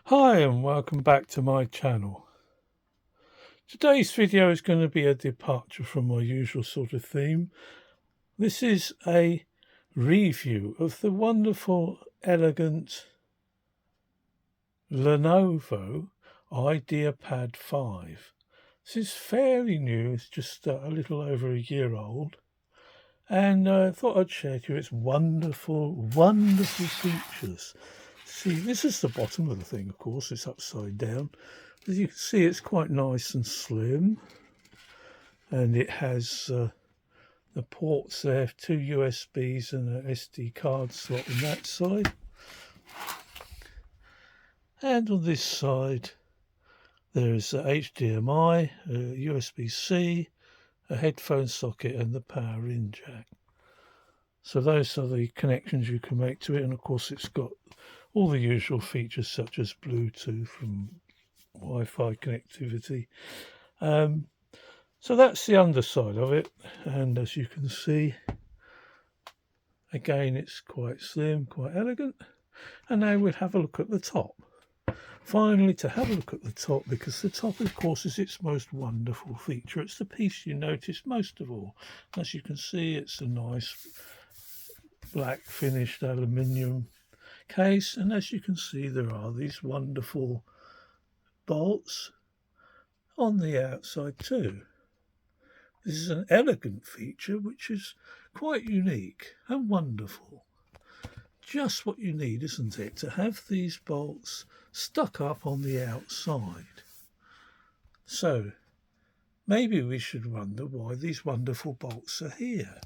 Hi and welcome back to my channel. Today's video is going to be a departure from my usual sort of theme. This is a review of the wonderful, elegant Lenovo Ideapad5. This is fairly new, it's just a little over a year old. And I thought I'd share with you its wonderful, wonderful features. See, this is the bottom of the thing, of course, it's upside down. As you can see, it's quite nice and slim. And it has the ports there, 2 USBs and an SD card slot on that side. And on this side, there's a HDMI, a USB-C, a headphone socket and the power in jack. So those are the connections you can make to it, and of course it's got all the usual features such as Bluetooth and Wi-Fi connectivity. So that's the underside of it, and as you can see, again it's quite slim, quite elegant. And now we'll have a look at the top. Finally, to have a look at the top, because the top of course is its most wonderful feature. It's the piece you notice most of all. As you can see, it's a nice black finished aluminium case, and as you can see, there are these wonderful bolts on the outside too. This is an elegant feature which is quite unique and wonderful. Just what you need, isn't it, to have these bolts stuck up on the outside. So maybe we should wonder why these wonderful bolts are here.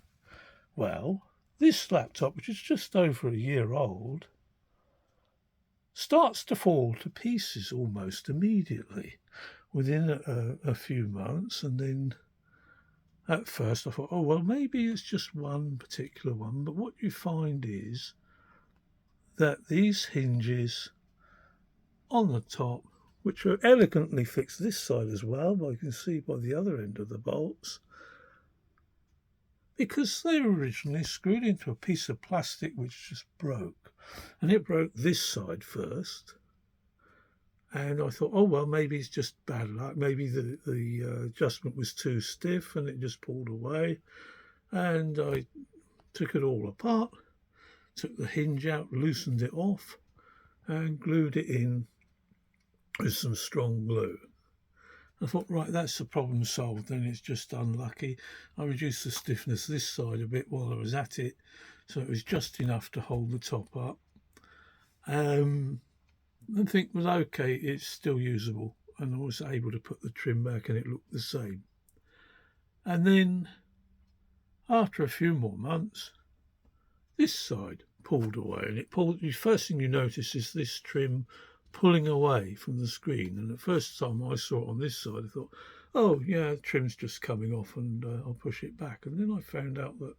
Well, this laptop, which is just over a year old, starts to fall to pieces almost immediately within a few months. And then at first I thought, oh well, maybe it's just one particular one. But what you find is that these hinges on the top, which are elegantly fixed this side as well, but you can see by the other end of the bolts, because they were originally screwed into a piece of plastic which just broke. And it broke this side first. And I thought, oh, well, maybe it's just bad luck. Maybe the adjustment was too stiff and it just pulled away. And I took it all apart, took the hinge out, loosened it off, and glued it in with some strong glue. I thought, right, that's the problem solved. Then it's just unlucky. I reduced the stiffness this side a bit while I was at it, so it was just enough to hold the top up. And think, well, okay, it's still usable, and I was able to put the trim back and it looked the same. And then after a few more months, this side pulled away, and it pulled. The first thing you notice is this trim pulling away from the screen. And the first time I saw it on this side, I thought, oh yeah, the trim's just coming off, and I'll push it back. And then I found out that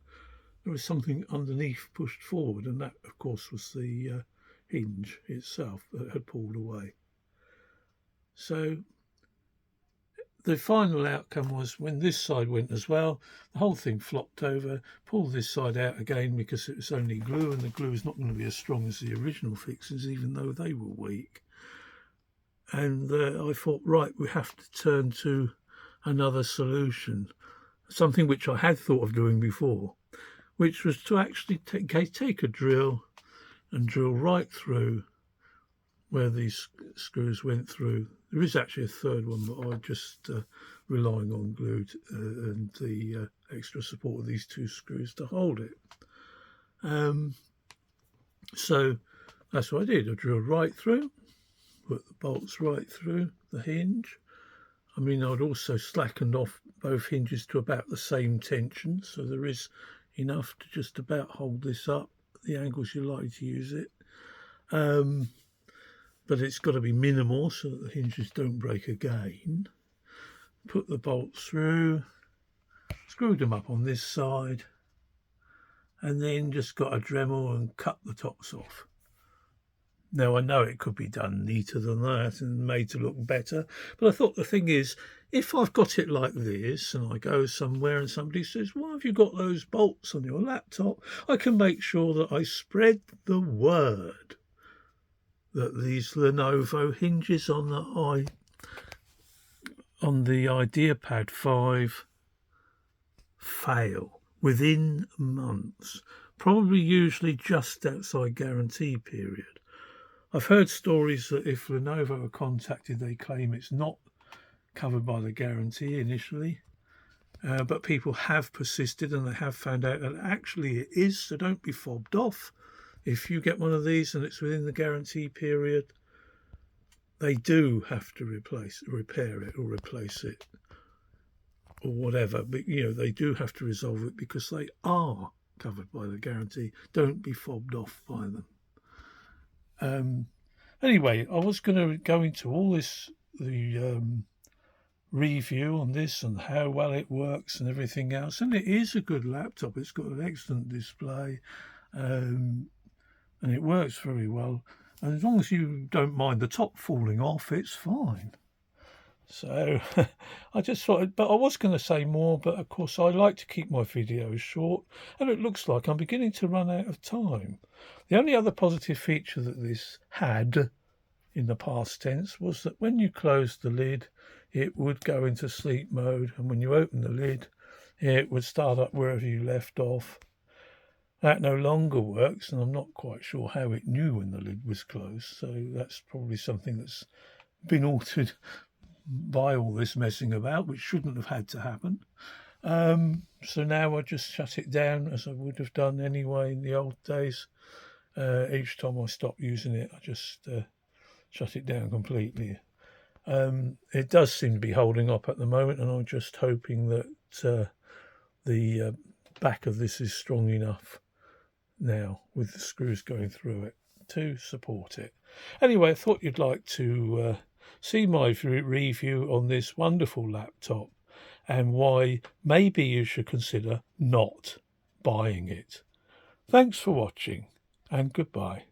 there was something underneath pushed forward, and that of course was the hinge itself that had pulled away. So the final outcome was when this side went as well, the whole thing flopped over. Pulled this side out again because it was only glue, and the glue is not going to be as strong as the original fixes, even though they were weak. And I thought, right, we have to turn to another solution, something which I had thought of doing before, which was to actually take a drill and drill right through where these screws went through. There is actually a third one, but I'm just relying on glue and the extra support of these two screws to hold it. So that's what I did. I drilled right through, put the bolts right through the hinge. I mean, I'd also slackened off both hinges to about the same tension, so there is enough to just about hold this up at the angles you like to use it. But it's got to be minimal so that the hinges don't break again. Put the bolts through, screwed them up on this side, and then just got a Dremel and cut the tops off. Now, I know it could be done neater than that and made to look better, but I thought the thing is, if I've got it like this and I go somewhere and somebody says, why have you got those bolts on your laptop? I can make sure that I spread the word. that these Lenovo hinges on the Ideapad5 fail within months, probably usually just outside guarantee period. I've heard stories that if Lenovo are contacted, they claim it's not covered by the guarantee initially, but people have persisted and they have found out that actually it is, so don't be fobbed off. If you get one of these and it's within the guarantee period, they do have to repair it or replace it or whatever, but they do have to resolve it because they are covered by the guarantee. Don't be fobbed off by them. Anyway, I was going to go into all this, the review on this and how well it works and everything else, and it is a good laptop. It's got an excellent display, and it works very well, and as long as you don't mind the top falling off, it's fine. So I just thought, but I was going to say more, but of course I like to keep my videos short, and it looks like I'm beginning to run out of time. The only other positive feature that this had in the past tense was that when you closed the lid, it would go into sleep mode, and when you open the lid, it would start up wherever you left off. That no longer works, and I'm not quite sure how it knew when the lid was closed, so that's probably something that's been altered by all this messing about, which shouldn't have had to happen. So now I just shut it down as I would have done anyway in the old days. Each time I stopped using it, I just shut it down completely. It does seem to be holding up at the moment, and I'm just hoping that the back of this is strong enough now with the screws going through it to support it. Anyway, I thought you'd like to see my review on this wonderful laptop and why maybe you should consider not buying it. Thanks for watching, and goodbye.